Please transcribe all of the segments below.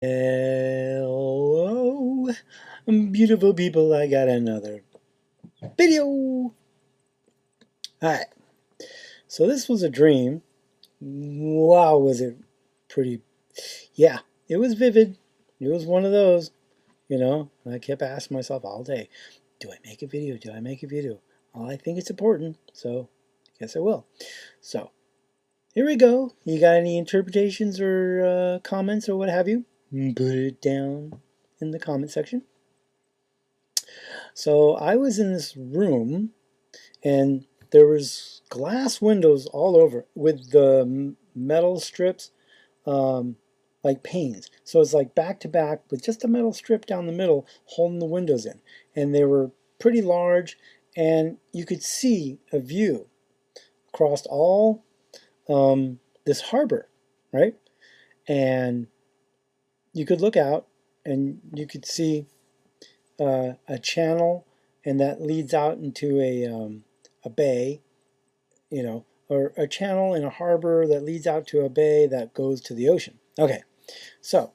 Hello, beautiful people. I got another video. Alright, so this was a dream. Wow, was it pretty? Yeah, it was vivid. It was one of those, and I kept asking myself all day, do I make a video? Do I make a video? Well, I think it's important, so I guess I will. So, here we go. You got any interpretations or comments or what have you? Put it down in the comment section. So I was in this room and there was glass windows all over with the metal strips like panes. So it's like back to back with just a metal strip down the middle holding the windows in. And they were pretty large and you could see a view across all this harbor, right? And you could look out and you could see a channel, and that leads out into a bay, or a channel in a harbor that leads out to a bay that goes to the ocean. Okay, so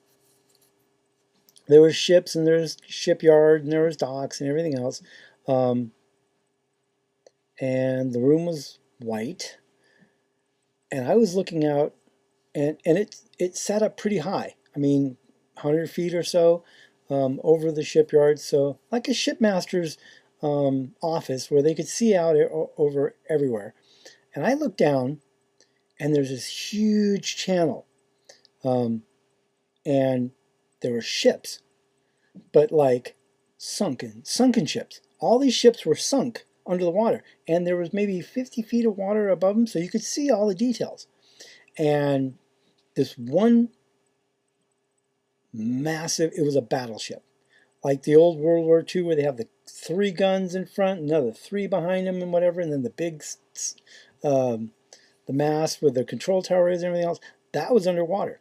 there was ships and there's shipyard and there was docks and everything else, um, and the room was white, and I was looking out, and it sat up pretty high. I mean, 100 feet or so over the shipyard, so like a shipmaster's office where they could see out over everywhere. And I looked down, and there's this huge channel, um, and there were ships, but like sunken ships. All these ships were sunk under the water, and there was maybe 50 feet of water above them, so you could see all the details. And this one massive, it was a battleship, like the old World War II where they have the 3 guns in front, another 3 behind them and whatever, and then the big, um, the mast with the control towers and everything else. That was underwater.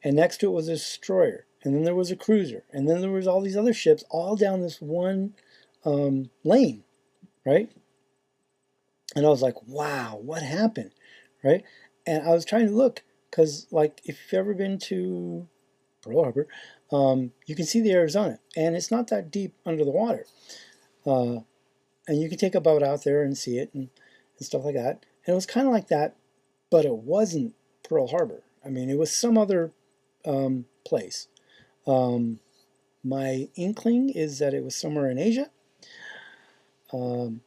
And next to it was a destroyer, and then there was a cruiser, and then there was all these other ships all down this one lane, right? And I was like, wow, what happened, right? And I was trying to look, because like if you've ever been to Pearl Harbor, you can see the Arizona, and it's not that deep under the water. Uh, and you can take a boat out there and see it and stuff like that. And it was kind of like that, but it wasn't Pearl Harbor. I mean, it was some other place. Um, my inkling is that it was somewhere in Asia, um,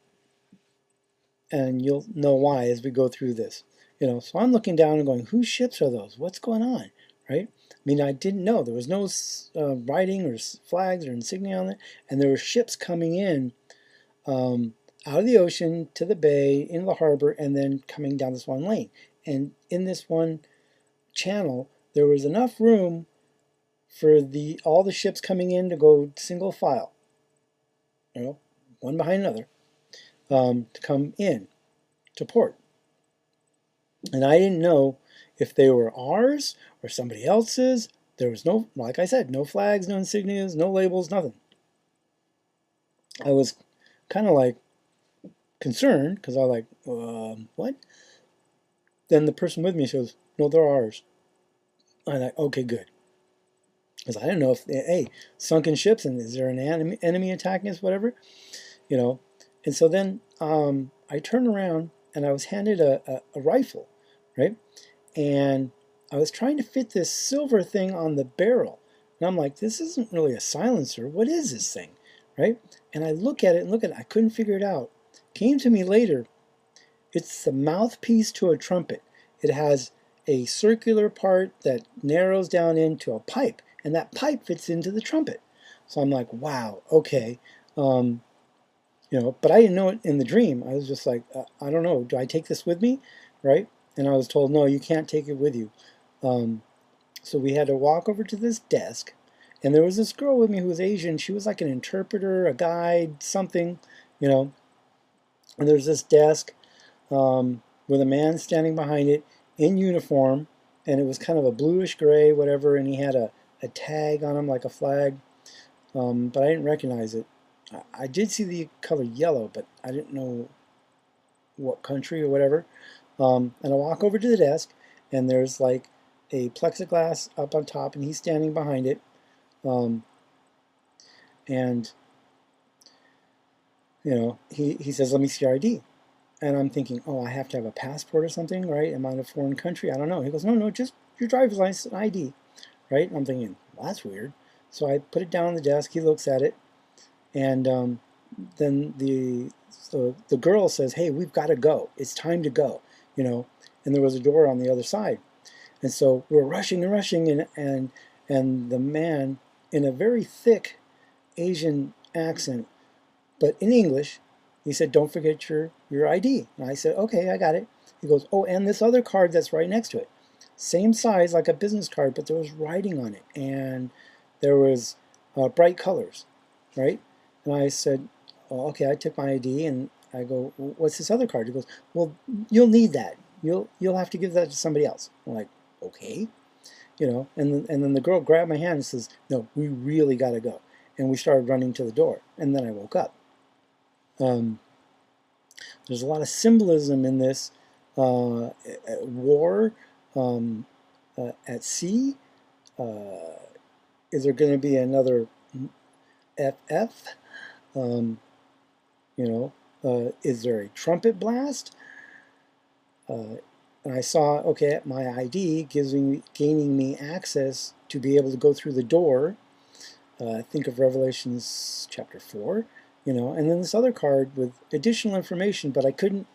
and you'll know why as we go through this. So I'm looking down and going, whose ships are those? What's going on, right? I mean, I didn't know. There was no writing or flags or insignia on it, and there were ships coming in out of the ocean to the bay, into the harbor, and then coming down this one lane. And in this one channel, there was enough room for all the ships coming in to go single file, one behind another, to come in to port. And I didn't know if they were ours or somebody else's. There was no, like I said, no flags, no insignias, no labels, nothing. I was kind of like concerned because I was like, what? Then the person with me says, no, they're ours. I'm like, okay, good. Because I didn't know if, hey, sunken ships, and is there an enemy attacking us, whatever, you know. And so then I turned around and I was handed a rifle, right? And I was trying to fit this silver thing on the barrel. And I'm like, this isn't really a silencer. What is this thing, right? And I look at it and look at it. I couldn't figure it out. Came to me later. It's the mouthpiece to a trumpet. It has a circular part that narrows down into a pipe, and that pipe fits into the trumpet. So I'm like, wow, okay. But I didn't know it in the dream. I was just like, I don't know, do I take this with me, right? And I was told, no, you can't take it with you. So we had to walk over to this desk, and there was this girl with me who was Asian. She was like an interpreter, a guide, something, you know. And there's this desk with a man standing behind it in uniform, and it was kind of a bluish gray, whatever, and he had a tag on him like a flag, but I didn't recognize it. I did see the color yellow, but I didn't know what country or whatever. And I walk over to the desk, and there's like a plexiglass up on top, and he's standing behind it. And you know, he says, "Let me see your ID." And I'm thinking, oh, I have to have a passport or something, right? Am I in a foreign country? I don't know. He goes, no, just your driver's license and ID, right? And I'm thinking, well, that's weird. So I put it down on the desk. He looks at it, and then the girl says, "Hey, we've got to go. It's time to go," you know. And there was a door on the other side, and so we're rushing and rushing, and the man, in a very thick Asian accent, but in English, he said, "Don't forget your ID." And I said, "Okay, I got it." He goes, "Oh, and this other card that's right next to it. Same size, like a business card, but there was writing on it, and there was bright colors, right?" And I said, "Oh, okay." I took my ID, and I go, "What's this other card?" He goes, "Well, you'll need that. You'll have to give that to somebody else." I'm like, "Okay." You know, and then the girl grabbed my hand and says, "No, we really got to go." And we started running to the door, and then I woke up. There's a lot of symbolism in this. War at sea. Is there going to be another FF? You know, is there a trumpet blast? And I saw, okay, my ID gaining me access to be able to go through the door. Think of Revelations chapter 4, you know, and then this other card with additional information, but I couldn't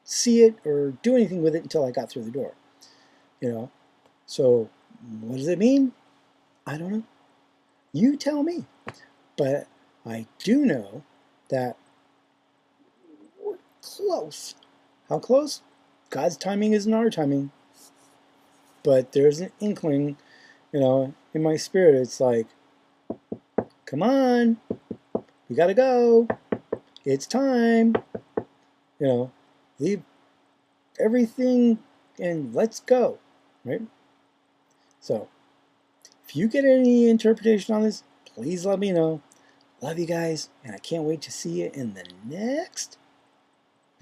see it or do anything with it until I got through the door, you know. So what does it mean? I don't know. You tell me. But I do know that we're close. How close? God's timing isn't our timing. But there's an inkling, you know, in my spirit. It's like, come on, we gotta go. It's time. You know, leave everything and let's go, right? So, if you get any interpretation on this, please let me know. Love you guys, and I can't wait to see you in the next